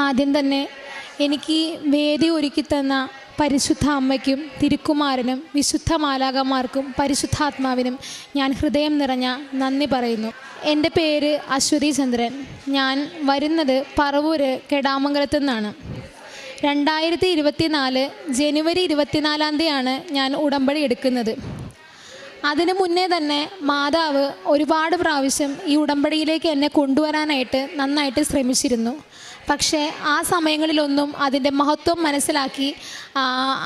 ആദ്യം തന്നെ എനിക്ക് വേദി ഒരുക്കി തന്ന പരിശുദ്ധ അമ്മയ്ക്കും തിരുക്കുമാരനും വിശുദ്ധ മാലാഖമാർക്കും പരിശുദ്ധാത്മാവിനും ഞാൻ ഹൃദയം നിറഞ്ഞ നന്ദി പറയുന്നു. എൻ്റെ പേര് അശ്വതി ചന്ദ്രൻ. ഞാൻ വരുന്നത് പറവൂര് കെടാമംഗലത്തു നിന്നാണ്. 2024 ജനുവരി 24 ഞാൻ ഉടമ്പടി എടുക്കുന്നത്. അതിനു മുന്നേ തന്നെ മാതാവ് ഒരുപാട് പ്രാവശ്യം ഈ ഉടമ്പടിയിലേക്ക് എന്നെ കൊണ്ടുവരാനായിട്ട് നന്നായിട്ട് ശ്രമിച്ചിരുന്നു. പക്ഷേ ആ സമയങ്ങളിലൊന്നും അതിൻ്റെ മഹത്വം മനസ്സിലാക്കി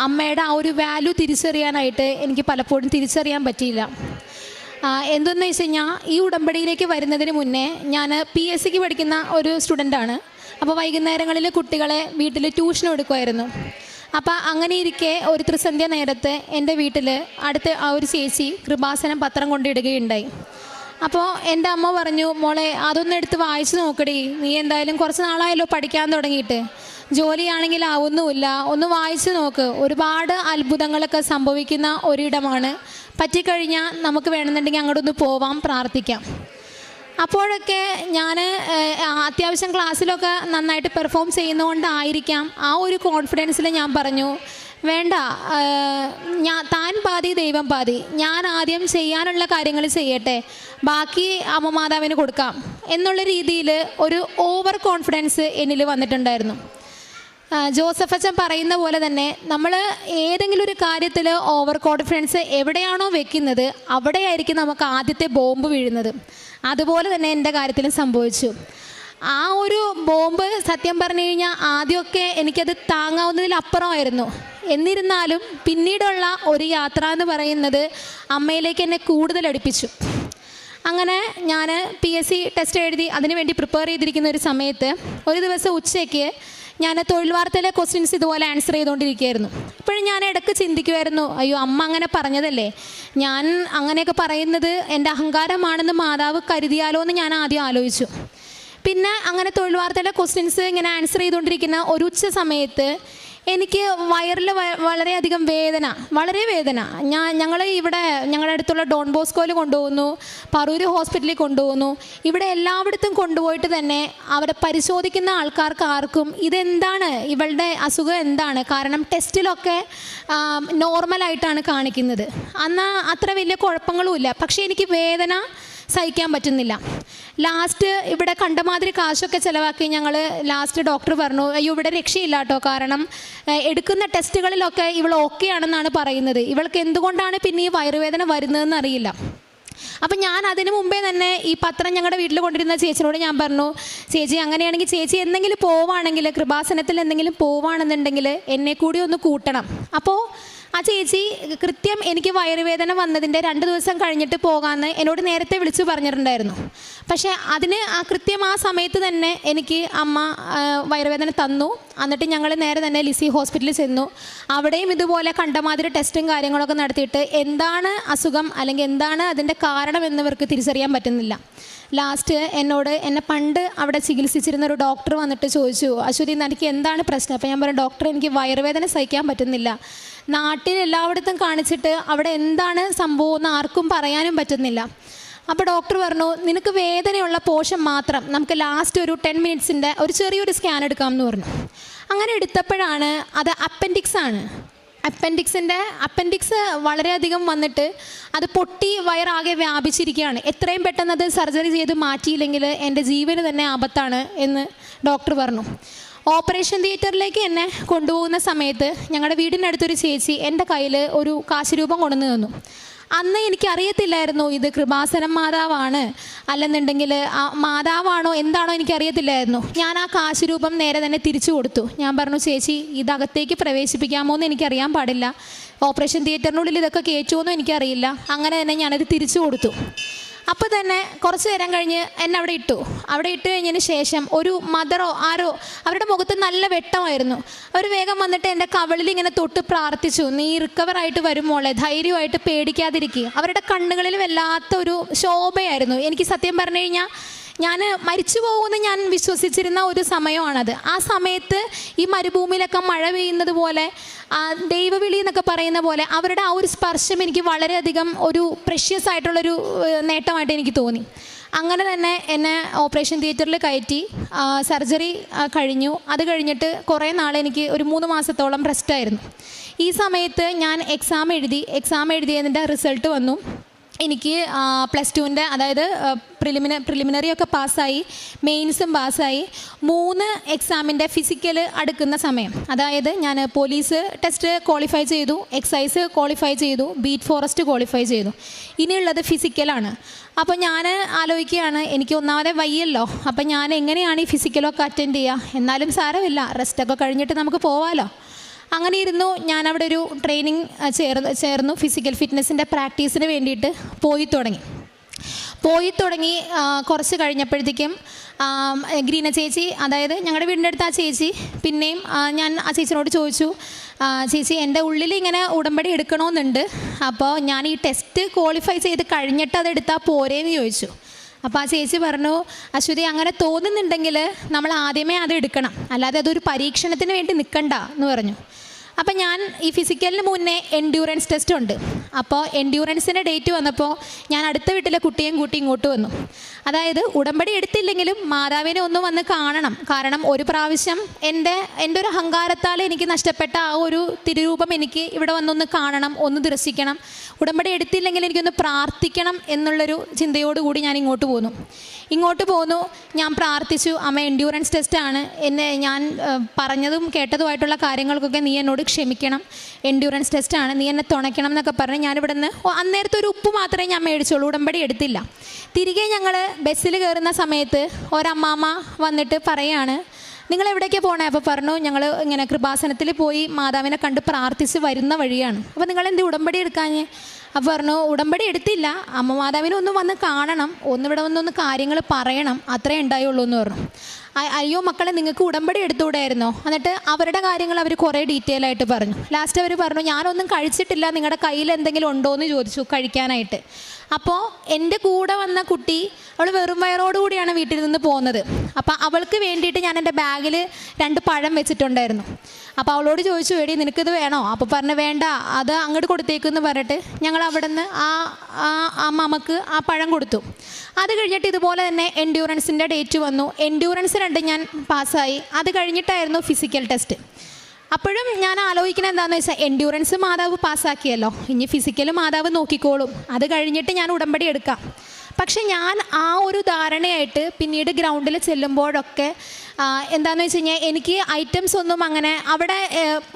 അമ്മയുടെ ആ ഒരു വാല്യൂ തിരിച്ചറിയാനായിട്ട് എനിക്ക് പലപ്പോഴും തിരിച്ചറിയാൻ പറ്റിയില്ല. എന്തെന്ന് വെച്ച് കഴിഞ്ഞാൽ, ഈ ഉടമ്പടിയിലേക്ക് വരുന്നതിന് മുന്നേ ഞാൻ PSCക്ക് പഠിക്കുന്ന ഒരു സ്റ്റുഡൻ്റാണ്. അപ്പോൾ വൈകുന്നേരങ്ങളിൽ കുട്ടികളെ വീട്ടിൽ ട്യൂഷൻ എടുക്കുമായിരുന്നു. അപ്പോൾ അങ്ങനെ ഇരിക്കെ ഒരു ത്രിസന്ധ്യ നേരത്ത് എൻ്റെ വീട്ടിൽ അടുത്ത ആ ഒരു ചേച്ചി കൃപാസനം പത്രം കൊണ്ടിടുകയുണ്ടായി. അപ്പോൾ എൻ്റെ അമ്മ പറഞ്ഞു, മോളെ അതൊന്നും എടുത്ത് വായിച്ച് നോക്കടി, നീ എന്തായാലും കുറച്ച് നാളായല്ലോ പഠിക്കാൻ തുടങ്ങിയിട്ട്, ജോലിയാണെങ്കിൽ ആവുന്നുമില്ല, ഒന്ന് വായിച്ച് നോക്ക്, ഒരുപാട് അത്ഭുതങ്ങളൊക്കെ സംഭവിക്കുന്ന ഒരിടമാണ്, പറ്റിക്കഴിഞ്ഞാൽ നമുക്ക് വേണമെന്നുണ്ടെങ്കിൽ അങ്ങോട്ടൊന്ന് പോവാം, പ്രാർത്ഥിക്കാം. അപ്പോഴൊക്കെ ഞാൻ അത്യാവശ്യം ക്ലാസ്സിലൊക്കെ നന്നായിട്ട് പെർഫോം ചെയ്യുന്നതുകൊണ്ടായിരിക്കാം ആ ഒരു കോൺഫിഡൻസിൽ ഞാൻ പറഞ്ഞു, വേണ്ട, താൻ പാതി ദൈവം പാതി, ഞാൻ ആദ്യം ചെയ്യാനുള്ള കാര്യങ്ങൾ ചെയ്യട്ടെ, ബാക്കി അമ്മ മാതാവിന് കൊടുക്കാം എന്നുള്ള രീതിയിൽ ഒരു ഓവർ കോൺഫിഡൻസ് എന്നിൽ വന്നിട്ടുണ്ടായിരുന്നു. ജോസഫ് അച്ഛൻ പറയുന്ന പോലെ തന്നെ നമ്മൾ ഏതെങ്കിലും ഒരു കാര്യത്തിൽ ഓവർ കോൺഫിഡൻസ് എവിടെയാണോ വെക്കുന്നത് അവിടെയായിരിക്കും നമുക്ക് ആദ്യത്തെ ബോംബ് വീഴുന്നത്. അതുപോലെ തന്നെ എൻ്റെ കാര്യത്തിലും സംഭവിച്ചു. ആ ഒരു ബോംബ് സത്യം പറഞ്ഞു കഴിഞ്ഞാൽ ആദ്യമൊക്കെ എനിക്കത് താങ്ങാവുന്നതിലപ്പുറമായിരുന്നു. എന്നിരുന്നാലും പിന്നീടുള്ള ഒരു യാത്ര എന്ന് പറയുന്നത് അമ്മയിലേക്ക് എന്നെ കൂടുതൽ അടുപ്പിച്ചു. അങ്ങനെ ഞാൻ PSC ടെസ്റ്റ് എഴുതി അതിനുവേണ്ടി പ്രിപ്പയർ ചെയ്തിരിക്കുന്ന ഒരു സമയത്ത് ഒരു ദിവസം ഉച്ചയ്ക്ക് ഞാൻ തൊഴിൽ വാർത്തയിലെ ക്വസ്റ്റ്യൻസ് ഇതുപോലെ ആൻസർ ചെയ്തുകൊണ്ടിരിക്കുകയായിരുന്നു. ഇപ്പോഴും ഞാൻ ഇടയ്ക്ക് ചിന്തിക്കുമായിരുന്നു, അയ്യോ അമ്മ അങ്ങനെ പറഞ്ഞതല്ലേ, ഞാൻ അങ്ങനെയൊക്കെ പറയുന്നത് എൻ്റെ അഹങ്കാരമാണെന്ന് മാതാവ് കരുതിയാലോ എന്ന് ഞാൻ ആദ്യം ആലോചിച്ചു. പിന്നെ അങ്ങനെ തൊഴിൽ വാർത്തയിലെ ക്വസ്റ്റ്യൻസ് ഇങ്ങനെ ആൻസർ ചെയ്തുകൊണ്ടിരിക്കുന്ന ഒരു ഉച്ച സമയത്ത് എനിക്ക് വയറിൽ വളരെയധികം വളരെ വേദന. ഞങ്ങൾ ഇവിടെ ഞങ്ങളുടെ അടുത്തുള്ള ഡോൺ ബോസ്കോയിൽ കൊണ്ടുപോകുന്നു, പറൂര് ഹോസ്പിറ്റലിൽ കൊണ്ടുപോകുന്നു. ഇവിടെ എല്ലായിടത്തും കൊണ്ടുപോയിട്ട് തന്നെ അവരെ പരിശോധിക്കുന്ന ആൾക്കാർക്ക് ആർക്കും ഇതെന്താണ്, ഇവളുടെ അസുഖം എന്താണ്, കാരണം ടെസ്റ്റിലൊക്കെ നോർമലായിട്ടാണ് കാണിക്കുന്നത്. അന്ന് അത്ര വലിയ കുഴപ്പങ്ങളുമില്ല. പക്ഷേ എനിക്ക് വേദന സഹിക്കാൻ പറ്റുന്നില്ല. ലാസ്റ്റ് ഇവിടെ കണ്ടമാതിരി കാശൊക്കെ ചിലവാക്കി ഞങ്ങൾ ലാസ്റ്റ് ഡോക്ടർ പറഞ്ഞു, അയ്യോ ഇവിടെ രക്ഷയില്ല കേട്ടോ, കാരണം എടുക്കുന്ന ടെസ്റ്റുകളിലൊക്കെ ഇവൾ ഓക്കെ ആണെന്നാണ് പറയുന്നത്, ഇവൾക്ക് എന്തുകൊണ്ടാണ് പിന്നെ ഈ വയറുവേദന വരുന്നതെന്ന് അറിയില്ല. അപ്പം ഞാൻ അതിന് മുമ്പേ തന്നെ ഈ പത്രം ഞങ്ങളുടെ വീട്ടിൽ കൊണ്ടിരുന്ന ചേച്ചിയോട് ഞാൻ പറഞ്ഞു, ചേച്ചി അങ്ങനെയാണെങ്കിൽ ചേച്ചി എന്തെങ്കിലും പോവുകയാണെങ്കിൽ കൃപാസനത്തിൽ എന്തെങ്കിലും പോവുകയാണെന്നുണ്ടെങ്കിൽ എന്നെ കൂടി ഒന്ന് കൂട്ടണം. അപ്പോൾ ആ ചേച്ചി കൃത്യം എനിക്ക് വയറുവേദന വന്നതിൻ്റെ 2 ദിവസം കഴിഞ്ഞിട്ട് പോകാമെന്ന് എന്നോട് നേരത്തെ വിളിച്ചു പറഞ്ഞിട്ടുണ്ടായിരുന്നു. പക്ഷേ അതിന് കൃത്യം ആ സമയത്ത് തന്നെ എനിക്ക് അമ്മ വയറുവേദന തന്നു. എന്നിട്ട് ഞങ്ങൾ നേരെ തന്നെ ലിസി ഹോസ്പിറ്റലിൽ ചെന്നു. അവിടെയും ഇതുപോലെ കണ്ടമാതിരി ടെസ്റ്റും കാര്യങ്ങളൊക്കെ നടത്തിയിട്ട് എന്താണ് അസുഖം അല്ലെങ്കിൽ എന്താണ് അതിൻ്റെ കാരണം എന്നിവർക്ക് തിരിച്ചറിയാൻ പറ്റുന്നില്ല. ലാസ്റ്റ് എന്നെ പണ്ട് അവിടെ ചികിത്സിച്ചിരുന്ന ഒരു ഡോക്ടർ വന്നിട്ട് ചോദിച്ചു, അശ്വതി എനിക്ക് എന്താണ് പ്രശ്നം? അപ്പോൾ ഞാൻ പറഞ്ഞു, ഡോക്ടർ എനിക്ക് വയറുവേദന സഹിക്കാൻ പറ്റുന്നില്ല, നാട്ടിൽ എല്ലായിടത്തും കാണിച്ചിട്ട് അവിടെ എന്താണ് സംഭവം എന്ന് ആർക്കും പറയാനും പറ്റുന്നില്ല. അപ്പോൾ ഡോക്ടർ പറഞ്ഞു, നിനക്ക് വേദനയുള്ള പോർഷൻ മാത്രം നമുക്ക് ലാസ്റ്റ് ഒരു 10 മിനിറ്റ്സിൻ്റെ ഒരു ചെറിയൊരു സ്കാൻ എടുക്കാമെന്ന് പറഞ്ഞു. അങ്ങനെ എടുത്തപ്പോഴാണ് അത് അപ്പൻഡിക്സ് വളരെയധികം വന്നിട്ട് അത് പൊട്ടി വയറാകെ വ്യാപിച്ചിരിക്കുകയാണ്. എത്രയും പെട്ടെന്ന് അത് സർജറി ചെയ്ത് മാറ്റിയില്ലെങ്കിൽ എൻ്റെ ജീവന് തന്നെ ആപത്താണ് എന്ന് ഡോക്ടർ പറഞ്ഞു. ഓപ്പറേഷൻ തിയേറ്ററിലേക്ക് എന്നെ കൊണ്ടുപോകുന്ന സമയത്ത് ഞങ്ങളുടെ വീടിനടുത്തൊരു ചേച്ചി എൻ്റെ കയ്യിൽ ഒരു കാശ് രൂപം കൊണ്ടുവന്ന് തന്നു. അന്ന് എനിക്കറിയത്തില്ലായിരുന്നു ഇത് കൃപാസനം മാതാവാണ് അല്ലെന്നുണ്ടെങ്കിൽ മാതാവാണോ എന്താണോ എനിക്കറിയത്തില്ലായിരുന്നു. ഞാൻ ആ കാശ് രൂപം നേരെ തന്നെ തിരിച്ചു കൊടുത്തു. ഞാൻ പറഞ്ഞു, ചേച്ചി ഇതകത്തേക്ക് പ്രവേശിപ്പിക്കാമോ എന്ന് എനിക്കറിയാൻ പാടില്ല, ഓപ്പറേഷൻ തിയേറ്ററിനുള്ളിൽ ഇതൊക്കെ കയറ്റുമോയെന്നും എനിക്കറിയില്ല. അങ്ങനെ തന്നെ ഞാനത് തിരിച്ചു കൊടുത്തു. അപ്പോൾ തന്നെ കുറച്ച് നേരം കഴിഞ്ഞ് എന്നെ അവിടെ ഇട്ട് കഴിഞ്ഞതിന് ശേഷം ഒരു മദറോ ആരോ, അവരുടെ മുഖത്ത് നല്ല വെട്ടമായിരുന്നു. അവർ വേഗം വന്നിട്ട് എൻ്റെ കവിളിൽ ഇങ്ങനെ തൊട്ട് പ്രാർത്ഥിച്ചു, നീ റിക്കവറായിട്ട് വരും മോളെ, ധൈര്യമായിട്ട് പേടിക്കാതിരിക്കുക. അവരുടെ കണ്ണുകളിൽ വല്ലാത്ത ഒരു ശോഭയായിരുന്നു. എനിക്ക് സത്യം പറഞ്ഞു കഴിഞ്ഞാൽ ഞാൻ മരിച്ചു പോകുമെന്ന് ഞാൻ വിശ്വസിച്ചിരുന്ന ഒരു സമയമാണത്. ആ സമയത്ത് ഈ മരുഭൂമിയിലൊക്കെ മഴ പെയ്യുന്നത് പോലെ ദൈവവിളി എന്നൊക്കെ പറയുന്ന പോലെ അവരുടെ ആ ഒരു സ്പർശം എനിക്ക് വളരെയധികം ഒരു പ്രഷ്യസ് ആയിട്ടുള്ളൊരു നേട്ടമായിട്ട് എനിക്ക് തോന്നി. അങ്ങനെ തന്നെ എന്നെ ഓപ്പറേഷൻ തിയേറ്ററിൽ കയറ്റി. സർജറി കഴിഞ്ഞു. അത് കഴിഞ്ഞിട്ട് കുറേ നാൾ എനിക്ക് ഒരു 3 മാസത്തോളം റെസ്റ്റായിരുന്നു. ഈ സമയത്ത് ഞാൻ എക്സാം എഴുതിയതിൻ്റെ റിസൾട്ട് വന്നു. എനിക്ക് +2ൻ്റെ അതായത് പ്രിലിമിനറി ഒക്കെ പാസ്സായി, മെയിൻസും പാസ്സായി. 3 എക്സാമിൻ്റെ ഫിസിക്കൽ അടുക്കുന്ന സമയം, അതായത് ഞാൻ പോലീസ് ടെസ്റ്റ് ക്വാളിഫൈ ചെയ്തു, എക്സൈസ് ക്വാളിഫൈ ചെയ്തു, ബീറ്റ് ഫോറസ്റ്റ് ക്വാളിഫൈ ചെയ്തു. ഇനിയുള്ളത് ഫിസിക്കലാണ്. അപ്പോൾ ഞാൻ ആലോചിക്കുകയാണ്, എനിക്ക് ഒന്നാമതെ വയ്യല്ലോ, അപ്പം ഞാൻ എങ്ങനെയാണ് ഈ ഫിസിക്കലൊക്കെ അറ്റൻഡ് ചെയ്യുക? എന്നാലും സാരമില്ല, റെസ്റ്റൊക്കെ കഴിഞ്ഞിട്ട് നമുക്ക് പോവാമല്ലോ. അങ്ങനെ ഇരുന്നു. ഞാനവിടെ ഒരു ട്രെയിനിങ് ചേർന്നു. ഫിസിക്കൽ ഫിറ്റ്നസിൻ്റെ പ്രാക്ടീസിന് വേണ്ടിയിട്ട് പോയി തുടങ്ങി. കുറച്ച് കഴിഞ്ഞപ്പോഴത്തേക്കും ഗ്രീന ചേച്ചി, അതായത് ഞങ്ങളുടെ വീടിൻ്റെ അടുത്ത് ആ ചേച്ചി, പിന്നെയും ഞാൻ ആ ചേച്ചിനോട് ചോദിച്ചു, ചേച്ചി എൻ്റെ ഉള്ളിൽ ഇങ്ങനെ ഉടമ്പടി എടുക്കണമെന്നുണ്ട്, അപ്പോൾ ഞാൻ ഈ ടെസ്റ്റ് ക്വാളിഫൈ ചെയ്ത് കഴിഞ്ഞിട്ട് അത് എടുത്താൽ പോരേന്ന് ചോദിച്ചു. അപ്പോൾ ആ ചേച്ചി പറഞ്ഞു, അശ്വതി അങ്ങനെ തോന്നുന്നുണ്ടെങ്കിൽ നമ്മൾ ആദ്യമേ അത് എടുക്കണം, അല്ലാതെ അതൊരു പരീക്ഷണത്തിന് വേണ്ടി നിൽക്കണ്ട എന്ന് പറഞ്ഞു. അപ്പം ഞാൻ ഈ ഫിസിക്കലിന് മുന്നേ എൻഡ്യൂറൻസ് ടെസ്റ്റ് ഉണ്ട്. അപ്പോൾ എൻഡ്യൂറൻസിൻ്റെ ഡേറ്റ് വന്നപ്പോൾ ഞാൻ അടുത്ത വീട്ടിലെ കുട്ടിയും കൂട്ടി ഇങ്ങോട്ട് വന്നു. അതായത് ഉടമ്പടി എടുത്തില്ലെങ്കിലും മാതാവിനെ ഒന്ന് വന്ന് കാണണം. കാരണം ഒരു പ്രാവശ്യം എൻ്റെ ഒരു അഹങ്കാരത്താൽ എനിക്ക് നഷ്ടപ്പെട്ട ആ ഒരു തിരുരൂപം എനിക്ക് ഇവിടെ വന്നൊന്ന് കാണണം, ഒന്ന് ദർശിക്കണം. ഉടമ്പടി എടുത്തില്ലെങ്കിൽ എനിക്കൊന്ന് പ്രാർത്ഥിക്കണം എന്നുള്ളൊരു ചിന്തയോടുകൂടി ഞാൻ ഇങ്ങോട്ട് പോന്നു. ഞാൻ പ്രാർത്ഥിച്ചു, അമ്മ എൻഡ്യൂറൻസ് ടെസ്റ്റാണ്, ഞാൻ പറഞ്ഞതും കേട്ടതുമായിട്ടുള്ള കാര്യങ്ങൾക്കൊക്കെ നീ എന്നോട് ക്ഷമിക്കണം, എൻഡ്യൂറൻസ് ടെസ്റ്റാണ്, നീ എന്നെ തുണയ്ക്കണം എന്നൊക്കെ പറഞ്ഞ് ഞാനിവിടെ നിന്ന് അന്നേരത്തെ ഒരു ഉപ്പ് മാത്രമേ ഞാൻ മേടിച്ചുള്ളൂ, ഉടമ്പടി എടുത്തില്ല. തിരികെ ഞങ്ങൾ ബസ്സിൽ കയറുന്ന സമയത്ത് ഒരമ്മാമ്മ വന്നിട്ട് പറയാണ്, നിങ്ങൾ എവിടേക്കാണ് പോകണേ? അപ്പോൾ പറഞ്ഞു, ഞങ്ങൾ ഇങ്ങനെ കൃപാസനത്തിൽ പോയി മാതാവിനെ കണ്ട് പ്രാർത്ഥിച്ച് വരുന്ന വഴിയാണ്. അപ്പോൾ നിങ്ങളെന്ത് ഉടമ്പടി എടുക്കാഞ്ഞേ? അപ്പോൾ പറഞ്ഞു, ഉടമ്പടി എടുത്തില്ല, അമ്മ മാതാവിനെ ഒന്ന് വന്ന് കാണണം, ഇവിടെ വന്നൊന്ന് കാര്യങ്ങൾ പറയണം, അത്രേ ഉണ്ടായുള്ളൂ എന്ന് പറഞ്ഞു. അയ്യോ മക്കളെ, നിങ്ങൾക്ക് ഉടമ്പടി എടുത്തുകൂടായിരുന്നോ? എന്നിട്ട് അവരുടെ കാര്യങ്ങൾ അവർ കുറേ ഡീറ്റെയിൽ ആയിട്ട് പറഞ്ഞു. ലാസ്റ്റ് അവർ പറഞ്ഞു, ഞാനൊന്നും കഴിച്ചിട്ടില്ല, നിങ്ങളുടെ കയ്യിൽ എന്തെങ്കിലും ഉണ്ടോ എന്ന് ചോദിച്ചു കഴിക്കാനായിട്ട്. അപ്പോൾ എൻ്റെ കൂടെ വന്ന കുട്ടി, അവൾ വെറും വയറോടുകൂടിയാണ് വീട്ടിൽ നിന്ന് പോകുന്നത്. അപ്പോൾ അവൾക്ക് വേണ്ടിയിട്ട് ഞാൻ എൻ്റെ ബാഗിൽ 2 പഴം വെച്ചിട്ടുണ്ടായിരുന്നു. അപ്പോൾ അവളോട് ചോദിച്ചു, എടി നിനക്കിത് വേണോ? അപ്പോൾ പറഞ്ഞു, വേണ്ട, അത് അങ്ങോട്ട് കൊടുത്തേക്കെന്ന് പറഞ്ഞിട്ട് ഞങ്ങൾ അവിടെ നിന്ന് ആ അമ്മക്ക് ആ പഴം കൊടുത്തു. അത് കഴിഞ്ഞിട്ട് ഇതുപോലെ തന്നെ എൻഡ്യൂറൻസിൻ്റെ ഡേറ്റ് വന്നു. എൻഡ്യൂറൻസ് 2 ഞാൻ പാസ്സായി. അത് കഴിഞ്ഞിട്ടായിരുന്നു ഫിസിക്കൽ ടെസ്റ്റ്. അപ്പോഴും ഞാൻ ആലോചിക്കുന്നത് എന്താണെന്ന് വെച്ചാൽ, എൻഡ്യൂറൻസ് മാതാവ് പാസ്സാക്കിയല്ലോ, ഇനി ഫിസിക്കൽ മാതാവ് നോക്കിക്കോളും, അത് കഴിഞ്ഞിട്ട് ഞാൻ ഉടമ്പടി എടുക്കാം. പക്ഷെ ഞാൻ ആ ഒരു ധാരണയായിട്ട് പിന്നീട് ഗ്രൗണ്ടിൽ ചെല്ലുമ്പോഴൊക്കെ എന്താണെന്ന് വെച്ച് കഴിഞ്ഞാൽ, എനിക്ക് ഐറ്റംസ് ഒന്നും അങ്ങനെ അവിടെ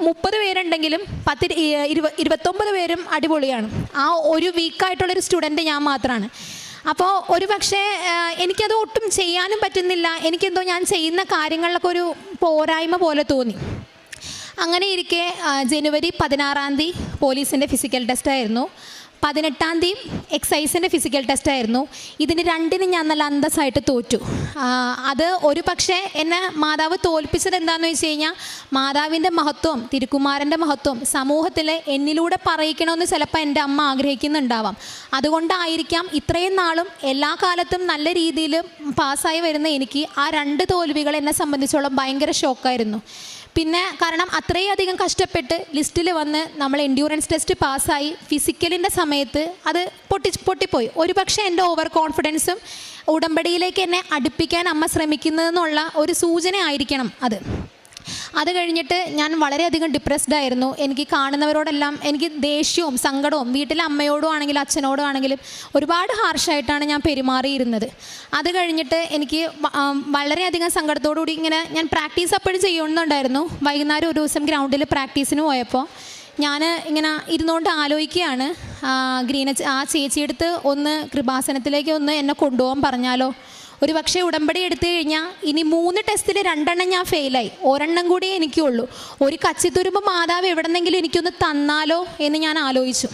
30 പേരുണ്ടെങ്കിലും 29 പേരും അടിപൊളിയാണ്. ആ ഒരു വീക്കായിട്ടുള്ളൊരു സ്റ്റുഡൻറ്റ് ഞാൻ മാത്രമാണ്. അപ്പോൾ ഒരു പക്ഷേ എനിക്കത് ഒട്ടും ചെയ്യാനും പറ്റുന്നില്ല. എനിക്കെന്തോ ഞാൻ ചെയ്യുന്ന കാര്യങ്ങളിലൊക്കെ ഒരു പോരായ്മ പോലെ തോന്നി. അങ്ങനെ ഇരിക്കെ ജനുവരി 16 പോലീസിൻ്റെ ഫിസിക്കൽ ടെസ്റ്റായിരുന്നു, 18 എക്സൈസിൻ്റെ ഫിസിക്കൽ ടെസ്റ്റായിരുന്നു. ഇതിന് 2 ഞാൻ നല്ല അന്തസ്സായിട്ട് തോറ്റു. അത് ഒരു പക്ഷേ എന്നെ മാതാവ് തോൽപ്പിച്ചത് എന്താണെന്ന് വെച്ച് കഴിഞ്ഞാൽ, മാതാവിൻ്റെ മഹത്വം, തിരുക്കുമാരൻ്റെ മഹത്വം സമൂഹത്തിൽ എന്നിലൂടെ പറയിക്കണമെന്ന് ചിലപ്പോൾ എൻ്റെ അമ്മ ആഗ്രഹിക്കുന്നുണ്ടാവാം. അതുകൊണ്ടായിരിക്കാം ഇത്രയും നാളും എല്ലാ കാലത്തും നല്ല രീതിയിൽ പാസ്സായി വരുന്ന എനിക്ക് ആ 2 തോൽവികൾ എന്നെ സംബന്ധിച്ചോളം ഭയങ്കര ഷോക്കായിരുന്നു. പിന്നെ കാരണം അത്രയധികം കഷ്ടപ്പെട്ട് ലിസ്റ്റിൽ വന്ന് നമ്മൾ എൻഡ്യൂറൻസ് ടെസ്റ്റ് പാസ്സായി, ഫിസിക്കലിൻ്റെ സമയത്ത് അത് പൊട്ടിപ്പോയി. ഒരു പക്ഷേ എൻ്റെ ഓവർ കോൺഫിഡൻസും ഉടമ്പടിയിലേക്ക് എന്നെ അടുപ്പിക്കാൻ അമ്മ ശ്രമിക്കുന്നതെന്നുള്ള ഒരു സൂചന ആയിരിക്കണം അത്. അത് കഴിഞ്ഞിട്ട് ഞാൻ വളരെയധികം ഡിപ്രസ്ഡ് ആയിരുന്നു. എനിക്ക് കാണുന്നവരോടെല്ലാം എനിക്ക് ദേഷ്യവും സങ്കടവും, വീട്ടിലെ അമ്മയോടും ആണെങ്കിലും അച്ഛനോടും ആണെങ്കിലും ഒരുപാട് ഹാർഷായിട്ടാണ് ഞാൻ പെരുമാറിയിരുന്നത്. അത് കഴിഞ്ഞിട്ട് എനിക്ക് വളരെയധികം സങ്കടത്തോടുകൂടി ഇങ്ങനെ ഞാൻ പ്രാക്ടീസ് അപ്പോഴും ചെയ്യുന്നുണ്ടായിരുന്നു. വൈകുന്നേരം ഒരു ദിവസം ഗ്രൗണ്ടിൽ പ്രാക്ടീസിന് പോയപ്പോൾ ഞാൻ ഇങ്ങനെ ഇരുന്നുകൊണ്ട് ആലോചിക്കുകയാണ്, ആ ചേച്ചിയെടുത്ത് ഒന്ന് കൃപാസനത്തിലേക്ക് ഒന്ന് എന്നെ കൊണ്ടുപോകാൻ പറഞ്ഞാലോ? ഒരു പക്ഷേ ഉടമ്പടി എടുത്തു കഴിഞ്ഞാൽ ഇനി 3 ടെസ്റ്റിൽ 2 ഞാൻ ഫെയിലായി, 1 കൂടിയേ എനിക്കുള്ളൂ. ഒരു കച്ചിത്തുരുമ്പ് മാതാവ് എവിടെന്നെങ്കിലും എനിക്കൊന്ന് തന്നാലോ എന്ന് ഞാൻ ആലോചിച്ചു.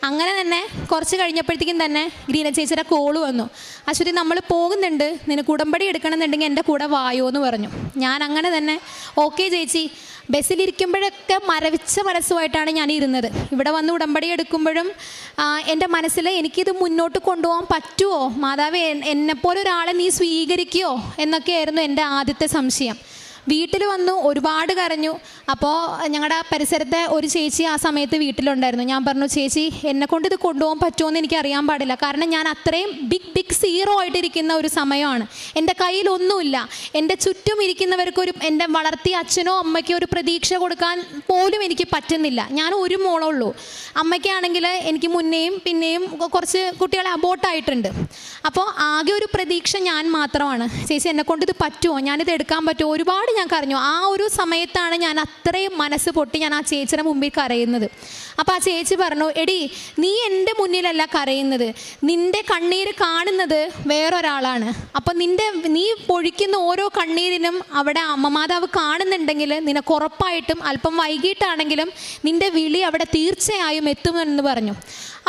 അങ്ങനെ തന്നെ കുറച്ച് കഴിഞ്ഞപ്പോഴത്തേക്കും തന്നെ ഗ്രീന ചേച്ചിയുടെ കോള് വന്നു, അശ്വതി നമ്മൾ പോകുന്നുണ്ട്, നിനക്ക് ഉടമ്പടി എടുക്കണമെന്നുണ്ടെങ്കിൽ എൻ്റെ കൂടെ വായോ എന്ന് പറഞ്ഞു. ഞാൻ അങ്ങനെ തന്നെ ഓക്കെ ചേച്ചി. ബസ്സിലിരിക്കുമ്പോഴൊക്കെ മരവിച്ച മനസ്സുമായിട്ടാണ് ഞാൻ ഇരുന്നത്. ഇവിടെ വന്ന് ഉടമ്പടി എടുക്കുമ്പോഴും എൻ്റെ മനസ്സിൽ എനിക്കിത് മുന്നോട്ട് കൊണ്ടുപോകാൻ പറ്റുമോ, മാതാവ് എന്നെപ്പോലെ ഒരാളെ നീ സ്വീകരിക്കുമോ എന്നൊക്കെയായിരുന്നു എൻ്റെ ആദ്യത്തെ സംശയം. വീട്ടിൽ വന്നു ഒരുപാട് കരഞ്ഞു. അപ്പോൾ ഞങ്ങളുടെ പരിസരത്തെ ഒരു ചേച്ചി ആ സമയത്ത് വീട്ടിലുണ്ടായിരുന്നു. ഞാൻ പറഞ്ഞു, ചേച്ചി എന്നെക്കൊണ്ട് ഇത് കൊണ്ടുപോകാൻ പറ്റുമോ എന്ന് എനിക്ക് അറിയാൻ പാടില്ല, കാരണം ഞാൻ അത്രയും ബിഗ് സീറോ ആയിട്ടിരിക്കുന്ന ഒരു സമയമാണ്. എൻ്റെ കയ്യിലൊന്നുമില്ല. എൻ്റെ ചുറ്റും ഇരിക്കുന്നവർക്കൊരു, എൻ്റെ വളർത്തിയ അച്ഛനോ അമ്മയ്ക്കോ ഒരു പ്രതീക്ഷ കൊടുക്കാൻ പോലും എനിക്ക് പറ്റുന്നില്ല. ഞാൻ ഒരു മോളുള്ളൂ. അമ്മയ്ക്കാണെങ്കിൽ എനിക്ക് മുന്നേയും പിന്നെയും കുറച്ച് കുട്ടികളെ അബോട്ടായിട്ടുണ്ട്. അപ്പോൾ ആകെ ഒരു പ്രതീക്ഷ ഞാൻ മാത്രമാണ്. ചേച്ചി എന്നെക്കൊണ്ട് ഇത് പറ്റുമോ, ഞാനിത് എടുക്കാൻ പറ്റുമോ? ഒരുപാട് ഞാൻ കരഞ്ഞു. ആ ഒരു സമയത്താണ് ഞാൻ അത്രയും മനസ്സ് പൊട്ടി ഞാൻ ആ ചേച്ചിയുടെ മുമ്പിൽ കരയുന്നത്. അപ്പോൾ ആ ചേച്ചി പറഞ്ഞു, എടി നീ എൻ്റെ മുന്നിലല്ല കരയുന്നത്, നിൻ്റെ കണ്ണീര് കാണുന്നത് വേറൊരാളാണ്. അപ്പോൾ നീ പൊഴിക്കുന്ന ഓരോ കണ്ണീരിനും അവിടെ അമ്മമാതാവ് കാണുന്നുണ്ടെങ്കിൽ നിനക്ക് ഉറപ്പായിട്ടും അല്പം വൈകിട്ടാണെങ്കിലും നിൻ്റെ വിളി അവിടെ തീർച്ചയായും എത്തുമെന്ന് പറഞ്ഞു.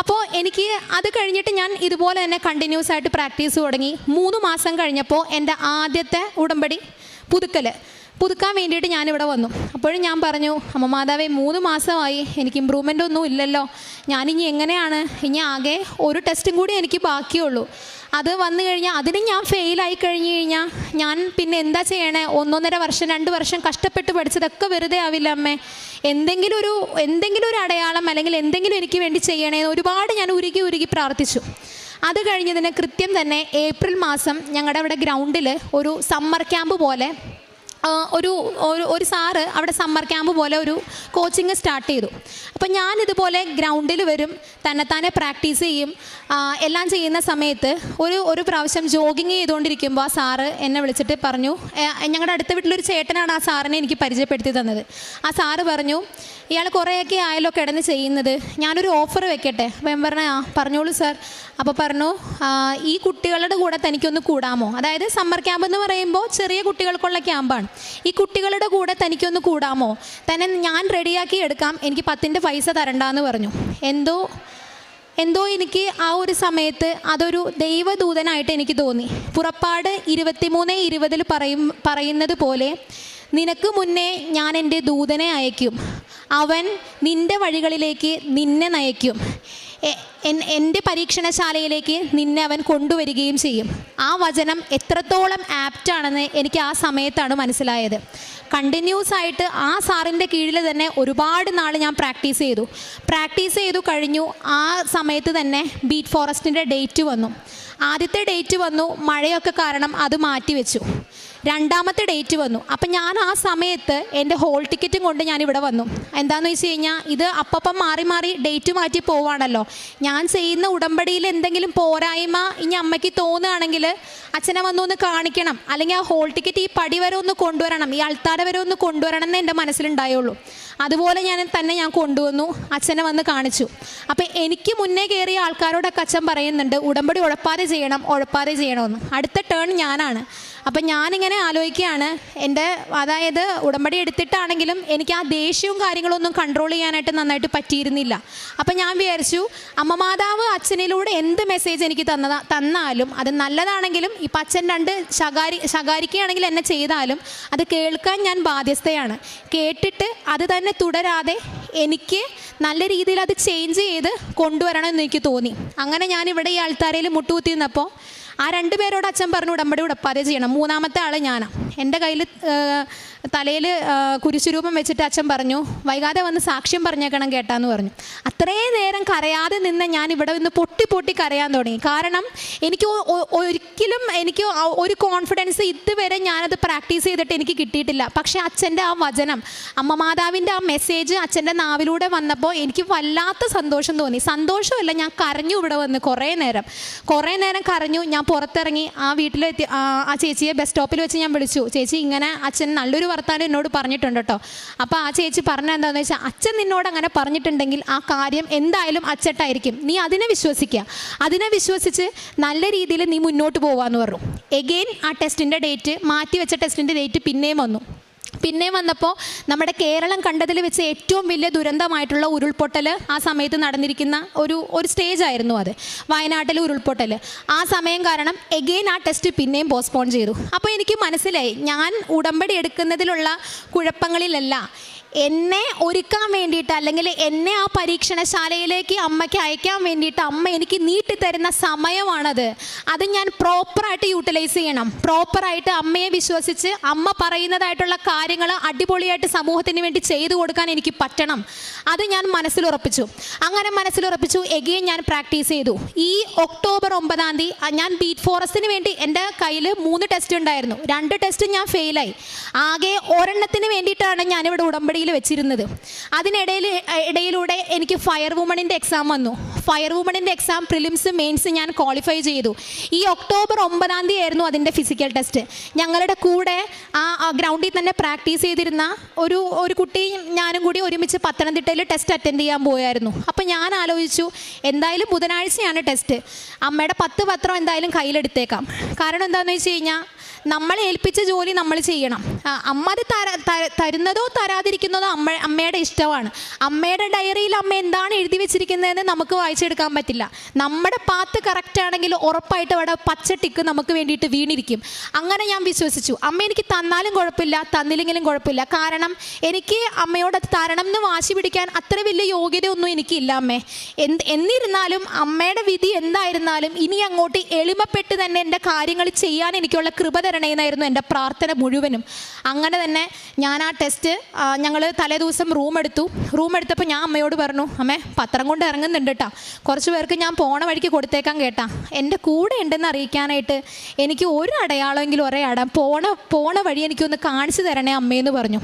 അപ്പോൾ എനിക്ക് അത് കഴിഞ്ഞിട്ട് ഞാൻ ഇതുപോലെ തന്നെ കണ്ടിന്യൂസ് ആയിട്ട് പ്രാക്ടീസ് തുടങ്ങി. 3 മാസം കഴിഞ്ഞപ്പോൾ എൻ്റെ ആദ്യത്തെ ഉടമ്പടി പുതുക്കാൻ വേണ്ടിയിട്ട് ഞാനിവിടെ വന്നു. അപ്പോഴും ഞാൻ പറഞ്ഞു, അമ്മ മാതാവേ 3 മാസമായി, എനിക്ക് ഇമ്പ്രൂവ്മെൻ്റ് ഒന്നും ഇല്ലല്ലോ, ഞാനിനി എങ്ങനെയാണ്, ഇനി ആകെ ഒരു ടെസ്റ്റും കൂടി എനിക്ക് ബാക്കിയുള്ളൂ. അത് വന്നു കഴിഞ്ഞാൽ അതിന് ഞാൻ ഫെയിലായി കഴിഞ്ഞ് കഴിഞ്ഞാൽ ഞാൻ പിന്നെ എന്താ ചെയ്യണേ? 1.5 വർഷം 2 വർഷം കഷ്ടപ്പെട്ട് പഠിച്ചതൊക്കെ വെറുതെ ആവില്ല അമ്മേ. എന്തെങ്കിലും ഒരു അടയാളം അല്ലെങ്കിൽ എന്തെങ്കിലും എനിക്ക് വേണ്ടി ചെയ്യണേന്ന് ഒരുപാട് ഞാൻ ഉരുകി പ്രാർത്ഥിച്ചു. അത് കഴിഞ്ഞതിന് കൃത്യം തന്നെ ഏപ്രിൽ മാസം ഞങ്ങളുടെ അവിടെ ഗ്രൗണ്ടിൽ ഒരു സമ്മർ ക്യാമ്പ് പോലെ ഒരു സാറ് അവിടെ സമ്മർ ക്യാമ്പ് പോലെ ഒരു കോച്ചിങ് സ്റ്റാർട്ട് ചെയ്തു. അപ്പം ഞാനിതുപോലെ ഗ്രൗണ്ടിൽ വരും, തന്നെത്താനെ പ്രാക്ടീസ് ചെയ്യും. എല്ലാം ചെയ്യുന്ന സമയത്ത് ഒരു പ്രാവശ്യം ജോഗിങ് ചെയ്തുകൊണ്ടിരിക്കുമ്പോൾ ആ സാറ് എന്നെ വിളിച്ചിട്ട് പറഞ്ഞു, ഞങ്ങളുടെ അടുത്ത വീട്ടിലൊരു ചേട്ടനാണ് ആ സാറിനെ എനിക്ക് പരിചയപ്പെടുത്തി തന്നത്. ആ സാറ് പറഞ്ഞു, ഇയാൾ കുറേയൊക്കെ ആയാലോ കിടന്ന് ചെയ്യുന്നത്, ഞാനൊരു ഓഫർ വെക്കട്ടെ? അപ്പം ഞാൻ പറഞ്ഞു, പറഞ്ഞോളൂ സാർ. അപ്പോൾ പറഞ്ഞു, ഈ കുട്ടികളുടെ കൂടെ തനിക്കൊന്ന് കൂടാമോ? അതായത് സമ്മർ ക്യാമ്പ് എന്ന് പറയുമ്പോൾ ചെറിയ കുട്ടികൾക്കുള്ള ക്യാമ്പാണ്. ഈ കുട്ടികളുടെ കൂടെ തനിക്കൊന്ന് കൂടാമോ? തന്നെ ഞാൻ റെഡിയാക്കി എടുക്കാം, എനിക്ക് 10ൻ്റെ പൈസ തരണ്ടെന്ന് പറഞ്ഞു. എന്തോ എനിക്ക് ആ ഒരു സമയത്ത് അതൊരു ദൈവദൂതനായിട്ട് എനിക്ക് തോന്നി. പുറപ്പാട് 23:20 പറയുന്നത് പോലെ, നിനക്ക് മുന്നേ ഞാൻ എൻ്റെ ദൂതനെ അയക്കും, അവൻ നിൻ്റെ വഴികളിലേക്ക് നിന്നെ നയിക്കും, എൻ്റെ പരീക്ഷണശാലയിലേക്ക് നിന്നെ അവൻ കൊണ്ടുവരികയും ചെയ്യും. ആ വചനം എത്രത്തോളം ആപ്റ്റാണെന്ന് എനിക്ക് ആ സമയത്താണ് മനസ്സിലായത്. കണ്ടിന്യൂസ് ആയിട്ട് ആ സാറിൻ്റെ കീഴിൽ തന്നെ ഒരുപാട് നാൾ ഞാൻ പ്രാക്ടീസ് ചെയ്തു കഴിഞ്ഞു. ആ സമയത്ത് തന്നെ ബീറ്റ് ഫോറസ്റ്റിൻ്റെ ഡേറ്റ് വന്നു. ആദ്യത്തെ ഡേറ്റ് വന്നു, മഴയൊക്കെ കാരണം അത് മാറ്റിവെച്ചു. 2ാമത്തെ ഡേറ്റ് വന്നു. അപ്പം ഞാൻ ആ സമയത്ത് എൻ്റെ ഹോൾ ടിക്കറ്റും കൊണ്ട് ഞാനിവിടെ വന്നു. എന്താണെന്ന് വെച്ച് കഴിഞ്ഞാൽ ഇത് അപ്പം മാറി ഡേറ്റ് മാറ്റി പോവാണല്ലോ. ഞാൻ ചെയ്യുന്ന ഉടമ്പടിയിൽ എന്തെങ്കിലും പോരായ്മ ഇനി അമ്മയ്ക്ക് തോന്നുകയാണെങ്കിൽ അച്ഛനെ വന്നൊന്ന് കാണിക്കണം, അല്ലെങ്കിൽ ആ ഹോൾ ടിക്കറ്റ് ഈ പടി വരെ ഒന്ന് കൊണ്ടുവരണം, ഈ അൾത്താര വരെ ഒന്ന് കൊണ്ടുവരണം എന്ന് എൻ്റെ മനസ്സിലുണ്ടായുള്ളൂ. അതുപോലെ ഞാൻ കൊണ്ടുവന്നു, അച്ഛനെ വന്ന് കാണിച്ചു. അപ്പം എനിക്ക് മുന്നേ കയറിയ ആൾക്കാരോടൊക്കെ അച്ഛൻ പറയുന്നുണ്ട്, ഉടമ്പടി ഉഴപ്പാതെ ചെയ്യണമെന്ന്. അടുത്ത ടേൺ ഞാനാണ്. അപ്പം ഞാനിങ്ങനെ ആലോചിക്കുകയാണ്, അതായത് ഉടമ്പടി എടുത്തിട്ടാണെങ്കിലും എനിക്ക് ആ ദേഷ്യവും കാര്യങ്ങളൊന്നും കൺട്രോൾ ചെയ്യാനായിട്ട് നന്നായിട്ട് പറ്റിയിരുന്നില്ല. അപ്പം ഞാൻ വിചാരിച്ചു, അമ്മ മാതാവ് അച്ഛനിലൂടെ എന്ത് മെസ്സേജ് എനിക്ക് തന്നാലും അത് നല്ലതാണെങ്കിലും ഇപ്പം അച്ഛൻ 2 ശകാരിക്കുകയാണെങ്കിൽ എന്നെ ചെയ്താലും അത് കേൾക്കാൻ ഞാൻ ബാധ്യസ്ഥയാണ്. കേട്ടിട്ട് അത് തന്നെ തുടരാതെ എനിക്ക് നല്ല രീതിയിൽ അത് ചേഞ്ച് ചെയ്ത് കൊണ്ടുവരണമെന്ന് എനിക്ക് തോന്നി. അങ്ങനെ ഞാനിവിടെ ഈ ആൾത്താരയിൽ മുട്ടുകുത്തി നിന്നപ്പോൾ ആ 2 പേരോട് അച്ഛൻ പറഞ്ഞു, ഉടമ്പടി ഉടപ്പാതെ ചെയ്യണം. 3ാമത്തെ ആൾ ഞാനാണ്. എൻ്റെ കയ്യിൽ തലയിൽ കുരിശുരൂപം വെച്ചിട്ട് അച്ഛൻ പറഞ്ഞു, വൈകാതെ വന്ന് സാക്ഷ്യം പറഞ്ഞേക്കണം കേട്ടാന്ന് പറഞ്ഞു. അത്രയും നേരം കരയാതെ നിന്ന് ഞാൻ ഇവിടെ നിന്ന് പൊട്ടി കരയാൻ തുടങ്ങി. കാരണം എനിക്ക് ഒരു കോൺഫിഡൻസ് ഇതുവരെ ഞാനത് പ്രാക്ടീസ് ചെയ്തിട്ട് എനിക്ക് കിട്ടിയിട്ടില്ല. പക്ഷേ അച്ഛൻ്റെ ആ വചനം, അമ്മ മാതാവിൻ്റെ ആ മെസ്സേജ് അച്ഛൻ്റെ നാവിലൂടെ വന്നപ്പോൾ എനിക്ക് വല്ലാത്ത സന്തോഷം തോന്നി. സന്തോഷമല്ല, ഞാൻ കരഞ്ഞു. ഇവിടെ വന്ന് കുറേ നേരം കരഞ്ഞു. ഞാൻ പുറത്തിറങ്ങി ആ വീട്ടിലെത്തി. ആ ചേച്ചിയെ ബസ് സ്റ്റോപ്പിൽ വെച്ച് ഞാൻ വിളിച്ചു, ചേച്ചി ഇങ്ങനെ അച്ഛൻ നല്ലൊരു വർത്താനം എന്നോട് പറഞ്ഞിട്ടുണ്ട് കേട്ടോ. അപ്പോൾ ആ ചേച്ചി പറഞ്ഞ എന്താണെന്ന് വെച്ചാൽ, അച്ഛൻ നിന്നോട് അങ്ങനെ പറഞ്ഞിട്ടുണ്ടെങ്കിൽ ആ കാര്യം എന്തായാലും അച്ചട്ടായിരിക്കും, നീ അതിനെ വിശ്വസിച്ച് നല്ല രീതിയിൽ നീ മുന്നോട്ട് പോവാന്ന് പറഞ്ഞു. എഗെയിൻ ആ ടെസ്റ്റിൻ്റെ ഡേറ്റ് മാറ്റിവെച്ച ടെസ്റ്റിൻ്റെ ഡേറ്റ് പിന്നെയും വന്നപ്പോൾ നമ്മുടെ കേരളം കണ്ടതിൽ വെച്ച് ഏറ്റവും വലിയ ദുരന്തമായിട്ടുള്ള ഉരുൾപൊട്ടൽ ആ സമയത്ത് നടന്നിരിക്കുന്ന ഒരു സ്റ്റേജ് ആയിരുന്നു അത്, വയനാട്ടിലെ ഉരുൾപൊട്ടൽ. ആ സമയം കാരണം എഗെയിൻ ആ ടെസ്റ്റ് പിന്നെയും പോസ്റ്റ്പോൺ ചെയ്തു. അപ്പോൾ എനിക്ക് മനസ്സിലായി, ഞാൻ ഉടമ്പടി എടുക്കുന്നതിലുള്ള കുഴപ്പങ്ങളിലല്ല എന്നെ ഒരുക്കാൻ വേണ്ടിയിട്ട്, അല്ലെങ്കിൽ എന്നെ ആ പരീക്ഷണശാലയിലേക്ക് അമ്മയ്ക്ക് അയക്കാൻ വേണ്ടിയിട്ട് അമ്മ എനിക്ക് നീട്ടിത്തരുന്ന സമയമാണത്. അത് ഞാൻ പ്രോപ്പറായിട്ട് യൂട്ടിലൈസ് ചെയ്യണം. പ്രോപ്പറായിട്ട് അമ്മയെ വിശ്വസിച്ച് അമ്മ പറയുന്നതായിട്ടുള്ള കാര്യങ്ങൾ അടിപൊളിയായിട്ട് സമൂഹത്തിന് വേണ്ടി ചെയ്തു കൊടുക്കാൻ എനിക്ക് പറ്റണം. അത് ഞാൻ മനസ്സിലുറപ്പിച്ചു. അങ്ങനെ മനസ്സിലുറപ്പിച്ചു. എഗെയിൻ ഞാൻ പ്രാക്ടീസ് ചെയ്തു. ഈ ഒക്ടോബർ 9 ഞാൻ ബീറ്റ് ഫോറസ്റ്റിന് വേണ്ടി എൻ്റെ കയ്യിൽ 3 ടെസ്റ്റ് ഉണ്ടായിരുന്നു. 2 ടെസ്റ്റ് ഞാൻ ഫെയിലായി. ആകെ ഒരെണ്ണത്തിന് വേണ്ടിയിട്ടാണ് ഞാനിവിടെ ഉടമ്പടിയിൽ വെച്ചിരുന്നത്. ഇടയിലൂടെ എനിക്ക് ഫയർ വുമണിൻ്റെ എക്സാം വന്നു. ഫയർ വുമണിൻ്റെ എക്സാം പ്രിലിംസ് മെയിൻസ് ഞാൻ ക്വാളിഫൈ ചെയ്തു. ഈ ഒക്ടോബർ 9 ആയിരുന്നു അതിൻ്റെ ഫിസിക്കൽ ടെസ്റ്റ്. ഞങ്ങളുടെ കൂടെ ആ ഗ്രൗണ്ടിൽ തന്നെ പ്രാക്ടീസ് ചെയ്തിരുന്ന ഒരു കുട്ടി ഞാനും കൂടി ഒരുമിച്ച് പത്തനംതിട്ടയിൽ ടെസ്റ്റ് അറ്റൻഡ് ചെയ്യാൻ പോയായിരുന്നു. അപ്പം ഞാൻ ആലോചിച്ചു, എന്തായാലും ബുധനാഴ്ചയാണ് ടെസ്റ്റ്, അമ്മയുടെ 10 പത്രം എന്തായാലും കയ്യിലെടുത്തേക്കാം. കാരണം എന്താണെന്ന് വെച്ച് കഴിഞ്ഞാൽ നമ്മളെ ഏൽപ്പിച്ച ജോലി നമ്മൾ ചെയ്യണം. അമ്മ അത് തരുന്നതോ തരാതിരിക്കുന്നതോ അമ്മയുടെ ഇഷ്ടമാണ്. അമ്മയുടെ ഡയറിയിൽ അമ്മ എന്താണ് എഴുതി വെച്ചിരിക്കുന്നതെന്ന് നമുക്ക് വായിച്ചെടുക്കാൻ പറ്റില്ല. നമ്മുടെ പാത്ത് കറക്റ്റ് ആണെങ്കിൽ ഉറപ്പായിട്ട് അവിടെ പച്ച ടിക്ക് നമുക്ക് വേണ്ടിയിട്ട് വീണിരിക്കും. അങ്ങനെ ഞാൻ വിശ്വസിച്ചു. അമ്മ എനിക്ക് തന്നാലും കുഴപ്പമില്ല, തന്നില്ലെങ്കിലും കുഴപ്പമില്ല. കാരണം എനിക്ക് അമ്മയോട് തരണം എന്ന് വാശി പിടിക്കാൻ അത്ര വലിയ യോഗ്യതയൊന്നും എനിക്കില്ല അമ്മേ. എന്നിരുന്നാലും അമ്മയുടെ വിധി എന്തായിരുന്നാലും ഇനി അങ്ങോട്ട് എളിമപ്പെട്ട് തന്നെ എൻ്റെ കാര്യങ്ങൾ ചെയ്യാൻ എനിക്കുള്ള കൃപ തരണേന്നായിരുന്നു എൻ്റെ പ്രാർത്ഥന മുഴുവനും. അങ്ങനെ തന്നെ ഞാൻ ആ ടെസ്റ്റ് ഞങ്ങൾ തലേദിവസം റൂം എടുത്തപ്പോൾ ഞാൻ അമ്മയോട് പറഞ്ഞു, അമ്മേ പത്രം കൊണ്ട് ഇറങ്ങുന്നുണ്ട് കേട്ടോ, കുറച്ച് പേർക്ക് ഞാൻ പോണ വഴിക്ക് കൊടുത്തേക്കാൻ കേട്ടാ, എൻ്റെ കൂടെ ഉണ്ടെന്ന് അറിയിക്കാനായിട്ട് എനിക്ക് ഒരു അടയാളമെങ്കിലും ഒരേ പോണ വഴി എനിക്കൊന്ന് കാണിച്ചു തരണേ അമ്മയെന്ന് പറഞ്ഞു.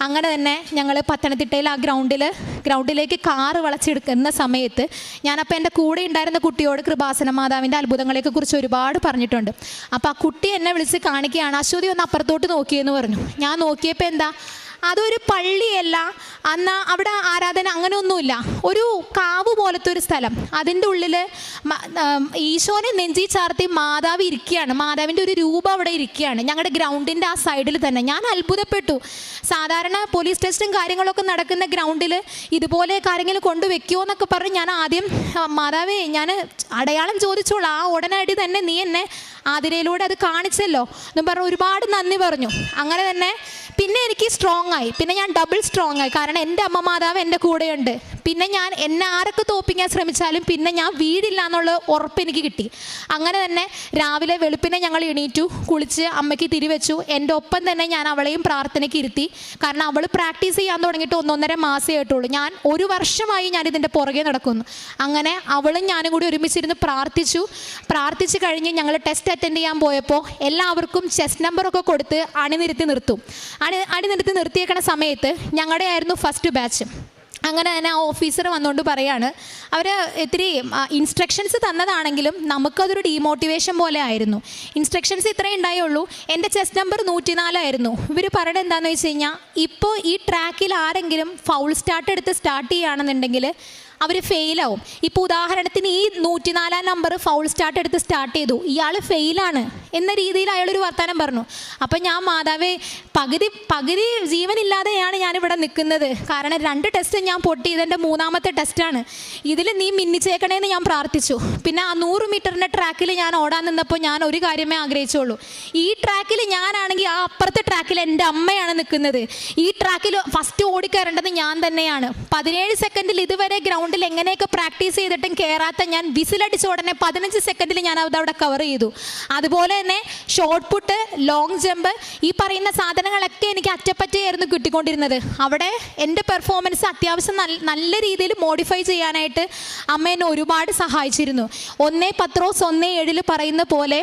അങ്ങനെ തന്നെ ഞങ്ങൾ പത്തനംതിട്ടയിൽ ആ ഗ്രൗണ്ടിലേക്ക് കാറ് വളച്ചെടുക്കുന്ന സമയത്ത് ഞാനപ്പോൾ എൻ്റെ കൂടെ ഉണ്ടായിരുന്ന കുട്ടിയോട് കൃപാസന മാതാവിൻ്റെ അത്ഭുതങ്ങളെയൊക്കെ കുറിച്ച് ഒരുപാട് പറഞ്ഞിട്ടുണ്ട്. അപ്പോൾ ആ കുട്ടി എന്നെ വിളിച്ച് കാണിക്കുകയാണ്, അശ്വതി ഒന്ന് അപ്പുറത്തോട്ട് നോക്കിയെന്ന് പറഞ്ഞു. ഞാൻ നോക്കിയപ്പോൾ എന്താ, അതൊരു പള്ളിയല്ല, അന്ന് അവിടെ ആരാധന അങ്ങനെയൊന്നുമില്ല, ഒരു കാവ് പോലത്തെ ഒരു സ്ഥലം. അതിൻ്റെ ഉള്ളിൽ ഈശോനെ നെഞ്ചി ചാർത്തി മാതാവ് ഇരിക്കുകയാണ്. മാതാവിൻ്റെ ഒരു രൂപം അവിടെ ഇരിക്കുകയാണ് ഞങ്ങളുടെ ഗ്രൗണ്ടിൻ്റെ ആ സൈഡിൽ തന്നെ. ഞാൻ അത്ഭുതപ്പെട്ടു. സാധാരണ പോലീസ് ടെസ്റ്റും കാര്യങ്ങളൊക്കെ നടക്കുന്ന ഗ്രൗണ്ടിൽ ഇതുപോലെ കാര്യങ്ങൾ കൊണ്ടുവെക്കുമോ എന്നൊക്കെ പറഞ്ഞ് ഞാൻ ആദ്യം, മാതാവേ ഞാൻ അടയാളം ചോദിച്ചോളൂ, ആ ഉടനടി തന്നെ നീ എന്നെ ആതിരയിലൂടെ അത് കാണിച്ചല്ലോ എന്ന് പറഞ്ഞ് ഒരുപാട് നന്ദി പറഞ്ഞു. അങ്ങനെ തന്നെ പിന്നെ എനിക്ക് സ്ട്രോങ് ആയി. പിന്നെ ഞാൻ ഡബിൾ സ്ട്രോങ് ആയി. കാരണം എൻ്റെ അമ്മ മാതാവ് എൻ്റെ കൂടെയുണ്ട്. പിന്നെ എന്നെ ആരൊക്കെ തോൽപ്പിക്കാൻ ശ്രമിച്ചാലും പിന്നെ ഞാൻ വീടില്ല എന്നുള്ള ഉറപ്പ് എനിക്ക് കിട്ടി. അങ്ങനെ തന്നെ രാവിലെ വെളുപ്പിനെ ഞങ്ങൾ എണീറ്റു, കുളിച്ച് അമ്മയ്ക്ക് തിരിവെച്ചു. എൻ്റെ ഒപ്പം തന്നെ ഞാൻ അവളെയും പ്രാർത്ഥനയ്ക്ക് ഇരുത്തി. കാരണം അവൾ പ്രാക്ടീസ് ചെയ്യാൻ തുടങ്ങിയിട്ട് 1.5 മാസമേ ആയിട്ടുള്ളൂ. ഞാൻ 1 വർഷമായി ഞാനിതിൻ്റെ പുറകെ നടക്കുന്നു. അങ്ങനെ അവളും ഞാനും കൂടി ഒരുമിച്ചിരുന്ന് പ്രാർത്ഥിച്ചു കഴിഞ്ഞ് ഞങ്ങൾ ടെസ്റ്റ് അറ്റൻഡ് ചെയ്യാൻ പോയപ്പോൾ എല്ലാവർക്കും ചെസ്റ്റ് നമ്പറൊക്കെ കൊടുത്ത് അണിനിരത്തി നിർത്തിയേക്കണ സമയത്ത് ഞങ്ങളുടെ ആയിരുന്നു ഫസ്റ്റ് ബാച്ച്. അങ്ങനെ തന്നെ ആ ഓഫീസർ വന്നുകൊണ്ട് പറയാണ്, അവർ ഇത്തിരി ഇൻസ്ട്രക്ഷൻസ് തന്നതാണെങ്കിലും നമുക്കതൊരു ഡീമോട്ടിവേഷൻ പോലെ ആയിരുന്നു. ഇൻസ്ട്രക്ഷൻസ് ഇത്രേ ഉണ്ടായുള്ളൂ. എൻ്റെ ചെസ്റ്റ് നമ്പർ 104 ആയിരുന്നു. ഇവർ പറയണത് എന്താണെന്ന് വെച്ച് കഴിഞ്ഞാൽ, ഇപ്പോൾ ഈ ട്രാക്കിൽ ആരെങ്കിലും ഫൗൾ സ്റ്റാർട്ട് ചെയ്യുകയാണെന്നുണ്ടെങ്കിൽ അവർ ഫെയിലാവും. ഇപ്പോൾ ഉദാഹരണത്തിന് ഈ 104 നമ്പർ ഫൗൾ സ്റ്റാർട്ട് ചെയ്തു, ഇയാൾ ഫെയിലാണ് എന്ന രീതിയിൽ അയാളൊരു വർത്തമാനം പറഞ്ഞു. അപ്പം ഞാൻ, മാതാവേ പകുതി ജീവനില്ലാതെയാണ് ഞാനിവിടെ നിൽക്കുന്നത്. കാരണം 2 ടെസ്റ്റ് ഞാൻ പൊട്ടി, ഇതെൻ്റെ 3ാമത്തെ ടെസ്റ്റാണ്. ഇതിൽ നീ മിന്നിച്ചേക്കണേന്ന് ഞാൻ പ്രാർത്ഥിച്ചു. പിന്നെ ആ 100 മീറ്ററിൻ്റെ ട്രാക്കിൽ ഞാൻ ഓടാൻ നിന്നപ്പോൾ ഞാൻ ഒരു കാര്യമേ ആഗ്രഹിച്ചുള്ളൂ, ഈ ട്രാക്കിൽ ഞാനാണെങ്കിൽ ആ അപ്പുറത്തെ ട്രാക്കിൽ എൻ്റെ അമ്മയാണ് നിൽക്കുന്നത്. ഈ ട്രാക്കിൽ ഫസ്റ്റ് ഓടിക്കയറേണ്ടത് ഞാൻ തന്നെയാണ്. 17 സെക്കൻഡിൽ ഇതുവരെ ഗ്രൗണ്ടിൽ എങ്ങനെയൊക്കെ പ്രാക്ടീസ് ചെയ്തിട്ടും കയറാത്ത ഞാൻ വിസിലടിച്ച ഉടനെ 15 സെക്കൻഡിൽ ഞാൻ അതവിടെ കവർ ചെയ്തു. അതുപോലെ തന്നെ ഷോർട്ട് പുട്ട്, ലോങ് ജമ്പ്, ഈ പറയുന്ന സാധനങ്ങളൊക്കെ എനിക്ക് അറ്റപ്പറ്റയായിരുന്നു കിട്ടിക്കൊണ്ടിരുന്നത്. അവിടെ എൻ്റെ പെർഫോമൻസ് അത്യാവശ്യം നല്ല രീതിയിൽ മോഡിഫൈ ചെയ്യാനായിട്ട് അമ്മ എന്നെ ഒരുപാട് സഹായിച്ചിരുന്നു. 1 പത്രോസ് 1:7 പറയുന്ന പോലെ,